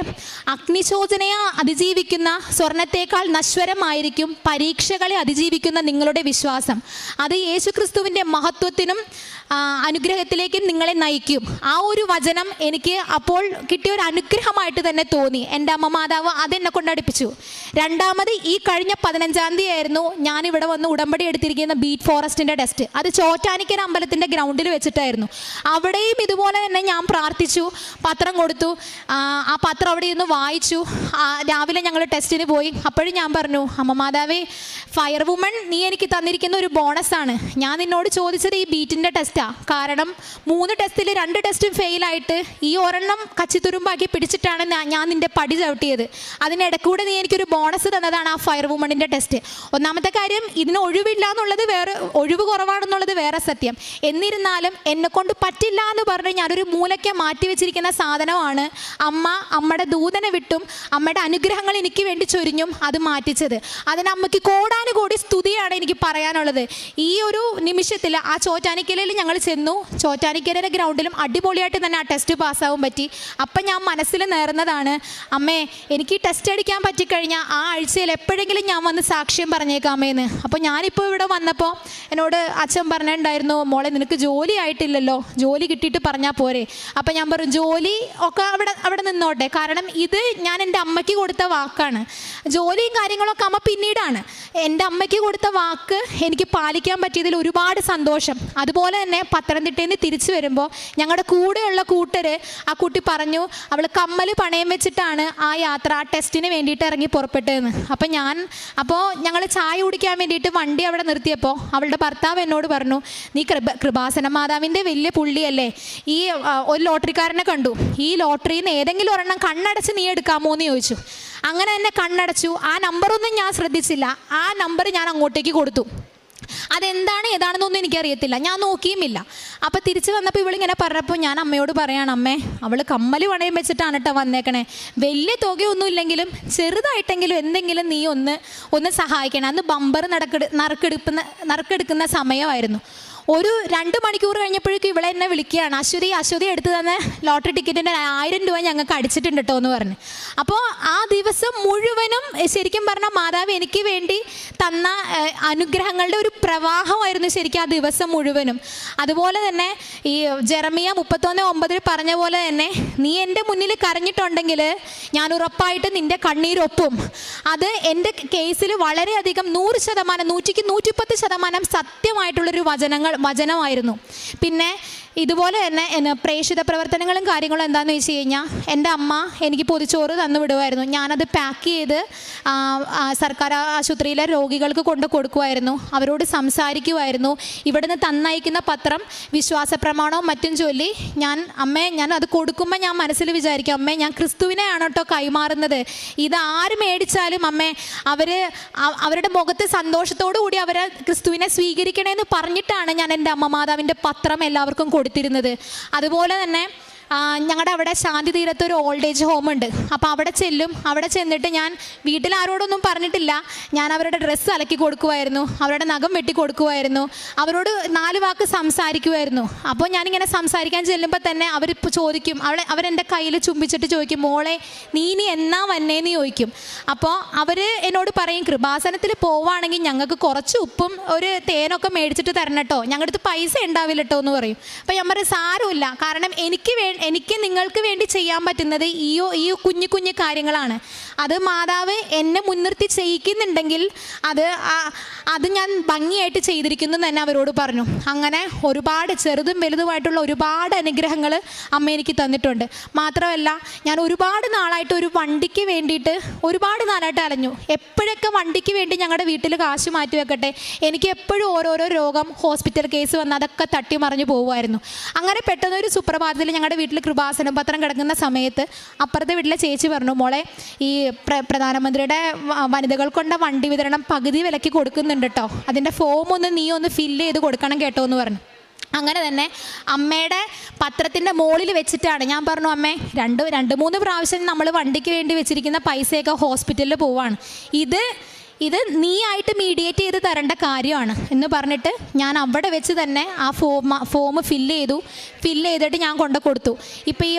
അഗ്നിശോചനയെ അതിജീവിക്കുന്ന സ്വർണത്തേക്കാൾ നശ്വരമായിരിക്കും പരീക്ഷകളെ അതിജീവിക്കുന്ന നിങ്ങളുടെ വിശ്വാസം. അത് യേശുക്രിസ്തുവിൻ്റെ മഹത്വത്തിനും അനുഗ്രഹത്തിലേക്കും നിങ്ങളെ നയിക്കും. ആ ഒരു വചനം എനിക്ക് അപ്പോൾ കിട്ടിയ ഒരു അനുഗ്രഹമായിട്ട് തന്നെ തോന്നി. എൻ്റെ അമ്മ മാതാവ് അതെന്നെ കൊണ്ടടുപ്പിച്ചു. രണ്ടാമത് ഈ കഴിഞ്ഞ 15-ാം തീയതി ആയിരുന്നു ഞാനിവിടെ വന്ന് ഉടമ്പടി എടുത്തിരിക്കുന്ന ബീറ്റ് ഫോറസ്റ്റിൻ്റെ ടെസ്റ്റ്. അത് ചോറ്റാനിക്കര അമ്പലത്തിൻ്റെ ഗ്രൗണ്ടിൽ വെച്ചിട്ടായിരുന്നു. അവിടെയും ഇതുപോലെ തന്നെ ഞാൻ പ്രാർത്ഥിച്ചു, പത്രം കൊടുത്തു. ആ പത്രം അവിടെ ഇരുന്ന് വായിച്ചു. രാവിലെ ഞങ്ങൾ ടെസ്റ്റിന് പോയി. അപ്പോഴും ഞാൻ പറഞ്ഞു, അമ്മ മാതാവേ, ഫയർ വുമൺ നീ എനിക്ക് തന്നിരിക്കുന്ന ഒരു ബോണസാണ്. ഞാൻ നിന്നോട് ചോദിച്ചത് ഈ ബീറ്റിൻ്റെ ടെസ്റ്റ് ടെസ്റ്റാണ്. കാരണം 3 ടെസ്റ്റിൽ 2 ടെസ്റ്റും ഫെയിലായിട്ട് ഈ ഒരെണ്ണം കച്ചിത്തുരുമ്പാക്കി പിടിച്ചിട്ടാണ് ഞാൻ നിൻ്റെ പടി ചവിട്ടിയത്. അതിനിടക്കൂടെ നീ എനിക്കൊരു ബോണസ് തന്നതാണ് ആ ഫയർ വുമണിൻ്റെ ടെസ്റ്റ്. ഒന്നാമത്തെ കാര്യം, ഇതിന് ഒഴിവില്ല എന്നുള്ളത് വേറെ, ഒഴിവ് കുറവാണെന്നുള്ളത് വേറെ സത്യം. എന്നിരുന്നാലും എന്നെക്കൊണ്ട് പറ്റില്ല എന്ന് പറഞ്ഞ് ഞാനൊരു മൂലയ്ക്ക് മാറ്റി വെച്ചിരിക്കുന്ന സാധനമാണ് അമ്മയുടെ ദൂതനെ വിട്ടും അമ്മയുടെ അനുഗ്രഹങ്ങൾ എനിക്ക് വേണ്ടി ചൊരിഞ്ഞും അത് മാറ്റിച്ചത്. അതിന് അമ്മയ്ക്ക് കോടാനുകോടി സ്തുതിയാണ് എനിക്ക് പറയാനുള്ളത്. ഈ ഒരു നിമിഷത്തിൽ ആ ചോറ്റാനിക്കരയിൽ ഞങ്ങൾ ചെന്നു. ചോറ്റാനിക്കരയുടെ ഗ്രൗണ്ടിലും അടിപൊളിയായിട്ട് തന്നെ ആ ടെസ്റ്റ് പാസ്സാവാൻ പറ്റി. അപ്പം ഞാൻ മനസ്സിൽ നേർന്നതാണ്, അമ്മേ എനിക്ക് ടെസ്റ്റ് അടിക്കാൻ പറ്റിക്കഴിഞ്ഞാൽ ആ ആഴ്ചയിൽ എപ്പോഴെങ്കിലും ഞാൻ വന്ന് സാക്ഷ്യം പറഞ്ഞേക്കാമേന്ന്. അപ്പോൾ ഞാനിപ്പോൾ ഇവിടെ വന്നപ്പോൾ എന്നോട് അച്ഛൻ പറഞ്ഞിട്ടുണ്ടായിരുന്നു, മോളെ നിനക്ക് ജോലി ആയിട്ടില്ലല്ലോ, ജോലി കിട്ടിയിട്ട് പറഞ്ഞാൽ പോരെ. അപ്പം ഞാൻ പറഞ്ഞു, ജോലി ഒക്കെ അവിടെ നിന്നോട്ടെ, കാരണം ഇത് ഞാൻ എൻ്റെ അമ്മയ്ക്ക് കൊടുത്ത വാക്കാണ്. ജോലിയും കാര്യങ്ങളൊക്കെ അമ്മ പിന്നീടാണ്. എൻ്റെ അമ്മയ്ക്ക് കൊടുത്ത വാക്ക് എനിക്ക് പാലിക്കാൻ പറ്റിയതിൽ ഒരുപാട് സന്തോഷം. അതുപോലെ തന്നെ പത്തനംതിട്ടയിൽ നിന്ന് തിരിച്ചു വരുമ്പോൾ ഞങ്ങളുടെ കൂടെയുള്ള ആ കുട്ടി പറഞ്ഞു, അവൾ കമ്മൽ പണയം വെച്ചിട്ടാണ് ആ യാത്ര, ആ ടെസ്റ്റിന് വേണ്ടിയിട്ട് ഇറങ്ങി പുറപ്പെട്ടതെന്ന്. അപ്പോൾ ഞങ്ങൾ ചായ കുടിക്കാൻ വേണ്ടിയിട്ട് വണ്ടി അവിടെ നിർത്തിയപ്പോൾ അവളുടെ ഭർത്താവ് എന്നോട് പറഞ്ഞു, നീ കൃപാസന മാതാവിൻ്റെ വലിയ പുള്ളിയല്ലേ, ഈ ഒരു ലോട്ടറിക്കാരനെ കണ്ടു, ഈ ലോട്ടറിയിൽ നിന്ന് ഏതെങ്കിലും ഒരെണ്ണം കണ്ണടച്ച് നീ എടുക്കാമോ എന്ന് ചോദിച്ചു. അങ്ങനെ എന്നെ കണ്ണടച്ചു. ആ നമ്പറൊന്നും ഞാൻ ശ്രദ്ധിച്ചില്ല. ആ നമ്പർ ഞാൻ അങ്ങോട്ടേക്ക് കൊടുത്തു. അതെന്താണ് ഏതാണെന്നൊന്നും എനിക്കറിയത്തില്ല, ഞാൻ നോക്കിയുമില്ല. അപ്പോൾ തിരിച്ച് വന്നപ്പോൾ ഇവളിങ്ങനെ പറഞ്ഞപ്പോൾ ഞാൻ അമ്മയോട് പറയാണ്, അമ്മേ അവൾ കമ്മൽ പണയം വെച്ചിട്ടാണ് കേട്ടോ വന്നേക്കണേ, വലിയ തുകയൊന്നും ഇല്ലെങ്കിലും ചെറുതായിട്ടെങ്കിലും എന്തെങ്കിലും നീ ഒന്ന് സഹായിക്കണം. അന്ന് ബമ്പർ നറുക്കെടുക്കുന്ന സമയമായിരുന്നു. ഒരു 2 മണിക്കൂർ കഴിഞ്ഞപ്പോഴേക്കും ഇവിടെ എന്നെ വിളിക്കുകയാണ്, അശ്വതി എടുത്ത് തന്നെ ലോട്ടറി ടിക്കറ്റിൻ്റെ 1000 രൂപ ഞങ്ങൾക്ക് അടിച്ചിട്ടുണ്ട് കേട്ടോ എന്ന് പറഞ്ഞു. അപ്പോൾ ആ ദിവസം മുഴുവനും ശരിക്കും പറഞ്ഞാൽ മാതാവ് എനിക്ക് വേണ്ടി തന്ന അനുഗ്രഹങ്ങളുടെ ഒരു പ്രവാഹമായിരുന്നു ശരിക്കും ആ ദിവസം മുഴുവനും. അതുപോലെ തന്നെ ഈ ജെറമിയ 31:9 പറഞ്ഞ പോലെ തന്നെ, നീ എൻ്റെ മുന്നിൽ കരഞ്ഞിട്ടുണ്ടെങ്കിൽ ഞാൻ ഉറപ്പായിട്ട് നിൻ്റെ കണ്ണീരൊപ്പും. അത് എൻ്റെ കേസിൽ വളരെയധികം 100%, 110% സത്യമായിട്ടുള്ളൊരു വചനമായിരുന്നു. പിന്നെ ഇതുപോലെ തന്നെ പ്രേക്ഷിത പ്രവർത്തനങ്ങളും കാര്യങ്ങളും എന്താണെന്ന് വെച്ച് കഴിഞ്ഞാൽ, എൻ്റെ അമ്മ എനിക്ക് പൊതിച്ചോറ് തന്നു വിടുമായിരുന്നു. ഞാനത് പാക്ക് ചെയ്ത് സർക്കാർ ആശുപത്രിയിലെ രോഗികൾക്ക് കൊണ്ട് കൊടുക്കുമായിരുന്നു, അവരോട് സംസാരിക്കുമായിരുന്നു. ഇവിടുന്ന് തന്നയക്കുന്ന പത്രം വിശ്വാസ പ്രമാണവും മറ്റും ചൊല്ലി ഞാൻ അത് കൊടുക്കുമ്പോൾ ഞാൻ മനസ്സിൽ വിചാരിക്കും, അമ്മേ ഞാൻ ക്രിസ്തുവിനെയാണ് കേട്ടോ കൈമാറുന്നത്, ഇത് ആര് മേടിച്ചാലും അമ്മേ അവരുടെ മുഖത്ത് സന്തോഷത്തോടു കൂടി അവരെ ക്രിസ്തുവിനെ സ്വീകരിക്കണമെന്ന് പറഞ്ഞിട്ടാണ് ഞാൻ എൻ്റെ അമ്മ മാതാവിൻ്റെ പത്രം എല്ലാവർക്കും കൊടുത്തിരുന്നത്. അതുപോലെ തന്നെ ഞങ്ങളുടെ അവിടെ ശാന്തി തീരത്ത് ഒരു ഓൾഡ് ഏജ് ഹോം ഉണ്ട്. അപ്പോൾ അവിടെ ചെന്നിട്ട് ഞാൻ വീട്ടിൽ ആരോടൊന്നും പറഞ്ഞിട്ടില്ല, ഞാൻ അവരുടെ ഡ്രസ്സ് അലക്കി കൊടുക്കുമായിരുന്നു, അവരുടെ നഖം വെട്ടി കൊടുക്കുമായിരുന്നു, അവരോട് 4 വാക്ക് സംസാരിക്കുമായിരുന്നു. അപ്പോൾ ഞാനിങ്ങനെ സംസാരിക്കാൻ ചെല്ലുമ്പോൾ തന്നെ അവരിപ്പോൾ ചോദിക്കും, അവരെൻ്റെ കയ്യിൽ ചുംബിച്ചിട്ട് ചോദിക്കും, മോളെ നീ ഇനി എന്നാ വന്നേന്ന് ചോദിക്കും. അപ്പോൾ അവർ എന്നോട് പറയും, കൃപാസനത്തിൽ പോവുകയാണെങ്കിൽ ഞങ്ങൾക്ക് കുറച്ച് ഉപ്പും ഒരു തേനൊക്കെ മേടിച്ചിട്ട് തരണം കേട്ടോ, ഞങ്ങളുടെ അടുത്ത് പൈസ ഉണ്ടാവില്ല കേട്ടോ എന്ന് പറയും. അപ്പോൾ ഞാൻ പറയും, സാരമില്ല, കാരണം എനിക്ക് നിങ്ങൾക്ക് വേണ്ടി ചെയ്യാൻ പറ്റുന്നത് ഈ കുഞ്ഞു കാര്യങ്ങളാണ്. അത് മാതാവ് എന്നെ മുൻനിർത്തി ചെയ്യിക്കുന്നുണ്ടെങ്കിൽ അത് ഞാൻ ഭംഗിയായിട്ട് ചെയ്തിരിക്കുന്നു തന്നെ അവരോട് പറഞ്ഞു. അങ്ങനെ ഒരുപാട് ചെറുതും വലുതുമായിട്ടുള്ള ഒരുപാട് അനുഗ്രഹങ്ങൾ അമ്മ എനിക്ക് തന്നിട്ടുണ്ട്. മാത്രമല്ല, ഞാൻ ഒരുപാട് നാളായിട്ട് ഒരു വണ്ടിക്ക് വേണ്ടിയിട്ട് ഒരുപാട് നാളായിട്ട് അലഞ്ഞു. എപ്പോഴൊക്കെ വണ്ടിക്ക് വേണ്ടി ഞങ്ങളുടെ വീട്ടിൽ കാശ് മാറ്റി വെക്കട്ടെ, എനിക്ക് എപ്പോഴും ഓരോരോ രോഗം, ഹോസ്പിറ്റൽ കേസ് വന്ന് അതൊക്കെ തട്ടിമറിഞ്ഞു പോകുമായിരുന്നു. അങ്ങനെ പെട്ടെന്നൊരു സുപ്രഭാതത്തിൽ ഞങ്ങളുടെ വീട്ടിൽ കൃപാസന പത്രം കിടക്കുന്ന സമയത്ത് അപ്പുറത്തെ വീട്ടിലെ ചേച്ചി പറഞ്ഞു, മോളെ ഈ പ്രധാനമന്ത്രിയുടെ വനിതകൾ കൊണ്ട വണ്ടി വിതരണം പകുതി വിലയ്ക്ക് കൊടുക്കുന്നുണ്ട് കേട്ടോ, അതിൻ്റെ ഫോം നീ ഒന്ന് ഫില്ല് ചെയ്ത് കൊടുക്കണം കേട്ടോ എന്ന് പറഞ്ഞു. അങ്ങനെ തന്നെ അമ്മയുടെ പത്രത്തിൻ്റെ മുകളിൽ വെച്ചിട്ടാണ് ഞാൻ പറഞ്ഞു, അമ്മേ 2-3 പ്രാവശ്യം നമ്മൾ വണ്ടിക്ക് വേണ്ടി വെച്ചിരിക്കുന്ന പൈസയൊക്കെ ഹോസ്പിറ്റലിൽ പോവാണ്, ഇത് നീ ആയിട്ട് മീഡിയേറ്റ് ചെയ്ത് തരേണ്ട കാര്യമാണ് എന്ന് പറഞ്ഞിട്ട് ഞാൻ അവിടെ വെച്ച് തന്നെ ആ ഫോം ഫില്ല് ചെയ്തിട്ട് ഞാൻ കൊണ്ട് കൊടുത്തു. ഇപ്പോൾ ഈ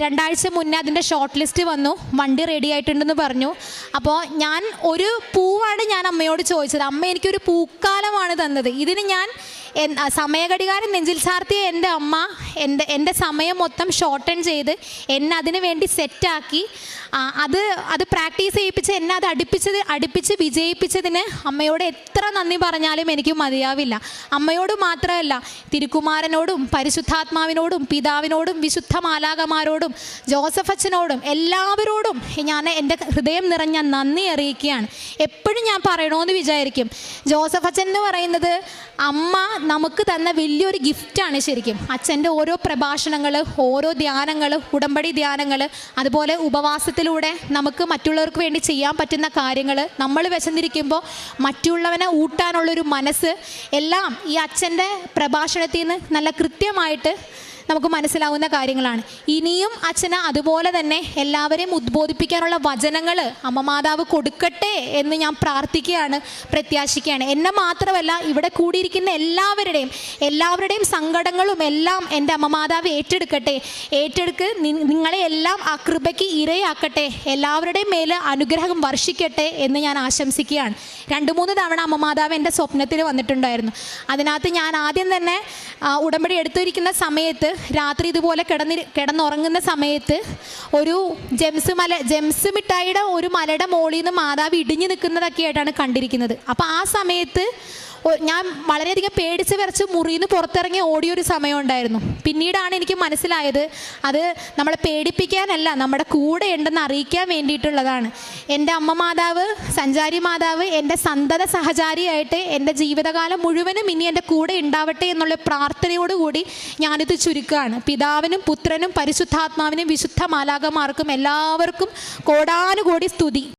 2 ആഴ്ച മുന്നേ അതിൻ്റെ ഷോർട്ട് ലിസ്റ്റ് വന്നു, വണ്ടി റെഡി ആയിട്ടുണ്ടെന്ന് പറഞ്ഞു. അപ്പോൾ ഞാൻ ഒരു പൂവാണ് ഞാൻ അമ്മയോട് ചോദിച്ചത്, അമ്മ എനിക്കൊരു പൂക്കാലമാണ് തന്നത്, ഇതിന് ഞാൻ സമയഘടികാരം നെഞ്ചിൽ ചാർത്തിയ എൻ്റെ അമ്മ എൻ്റെ സമയം മൊത്തം ഷോർട്ടൺ ചെയ്ത് എന്നെ അതിനു വേണ്ടി സെറ്റാക്കി അത് പ്രാക്ടീസ് ചെയ്യിപ്പിച്ച് എന്നെ അത് അടുപ്പിച്ച് വിജയിപ്പിച്ചതിന് അമ്മയോട് എത്ര നന്ദി പറഞ്ഞാലും എനിക്ക് മതിയാവില്ല. അമ്മയോട് മാത്രമല്ല, തിരുക്കുമാരനോടും പരിശുദ്ധാത്മാവിനോടും പിതാവിനോടും വിശുദ്ധ മാലാഖമാരോടും ജോസഫ് അച്ഛനോടും എല്ലാവരോടും ഞാൻ എൻ്റെ ഹൃദയം നിറഞ്ഞ നന്ദി അറിയിക്കുകയാണ്. എപ്പോഴും ഞാൻ പറയണമെന്ന് വിചാരിക്കും, ജോസഫ് അച്ഛൻ എന്ന് പറയുന്നത് അമ്മ നമുക്ക് തന്ന വലിയൊരു ഗിഫ്റ്റാണ് ശരിക്കും. അച്ഛൻ്റെ ഓരോ പ്രഭാഷണങ്ങൾ, ഓരോ ധ്യാനങ്ങൾ, ഉടമ്പടി ധ്യാനങ്ങൾ, അതുപോലെ ഉപവാസത്തിലൂടെ നമുക്ക് മറ്റുള്ളവർക്ക് വേണ്ടി ചെയ്യാൻ പറ്റുന്ന കാര്യങ്ങൾ, നമ്മൾ വിശന്നിരിക്കുമ്പോൾ മറ്റുള്ളവനെ ഊട്ടാനുള്ളൊരു മനസ്സ്, എല്ലാം ഈ അച്ഛൻ്റെ പ്രഭാഷണത്തിൽ നിന്ന് നല്ല കൃത്യമായിട്ട് നമുക്ക് മനസ്സിലാവുന്ന കാര്യങ്ങളാണ്. ഇനിയും അച്ഛന് അതുപോലെ തന്നെ എല്ലാവരെയും ഉദ്ബോധിപ്പിക്കാനുള്ള വചനങ്ങൾ അമ്മ മാതാവ് കൊടുക്കട്ടെ എന്ന് ഞാൻ പ്രാർത്ഥിക്കുകയാണ്, പ്രത്യാശിക്കുകയാണ്. എന്നെ മാത്രമല്ല, ഇവിടെ കൂടിയിരിക്കുന്ന എല്ലാവരുടെയും സങ്കടങ്ങളും എല്ലാം എൻ്റെ അമ്മ മാതാവ് ഏറ്റെടുക്ക് നിങ്ങളെ എല്ലാം ആ കൃപയ്ക്ക് ഇരയാക്കട്ടെ, എല്ലാവരുടെയും മേൽ അനുഗ്രഹം വർഷിക്കട്ടെ എന്ന് ഞാൻ ആശംസിക്കുകയാണ്. 2-3 തവണ അമ്മ മാതാവ് എൻ്റെ സ്വപ്നത്തിൽ വന്നിട്ടുണ്ടായിരുന്നു. അതിനകത്ത് ഞാൻ ആദ്യം തന്നെ ഉടമ്പടി എടുത്തിരിക്കുന്ന സമയത്ത് രാത്രി ഇതുപോലെ കിടന്നുറങ്ങുന്ന സമയത്ത് ഒരു ജെംസ് മിഠായിയുടെ ഒരു മലയുടെ മോളിൽ നിന്ന് മാതാവ് ഇടിഞ്ഞു നിൽക്കുന്നതൊക്കെ ആയിട്ടാണ് കണ്ടിരിക്കുന്നത്. അപ്പോൾ ആ സമയത്ത് ഞാൻ വളരെയധികം പേടിച്ച് വിറച്ച് മുറിയിൽ നിന്ന് പുറത്തിറങ്ങി ഓടിയൊരു സമയം ഉണ്ടായിരുന്നു. പിന്നീടാണ് എനിക്ക് മനസ്സിലായത് അത് നമ്മളെ പേടിപ്പിക്കാനല്ല, നമ്മുടെ കൂടെ ഉണ്ടെന്ന് അറിയിക്കാൻ വേണ്ടിയിട്ടുള്ളതാണ്. എൻ്റെ അമ്മ മാതാവ്, സഞ്ചാരി മാതാവ് എൻ്റെ സന്തത സഹചാരിയായിട്ട് എൻ്റെ ജീവിതകാലം മുഴുവനും ഇനി എൻ്റെ കൂടെ ഉണ്ടാവട്ടെ എന്നുള്ള പ്രാർത്ഥനയോടുകൂടി ഞാനിത് ചുരുക്കുകയാണ്. പിതാവിനും പുത്രനും പരിശുദ്ധാത്മാവിനും വിശുദ്ധ മാലാഖമാർക്കും എല്ലാവർക്കും കോടാനുകോടി സ്തുതി.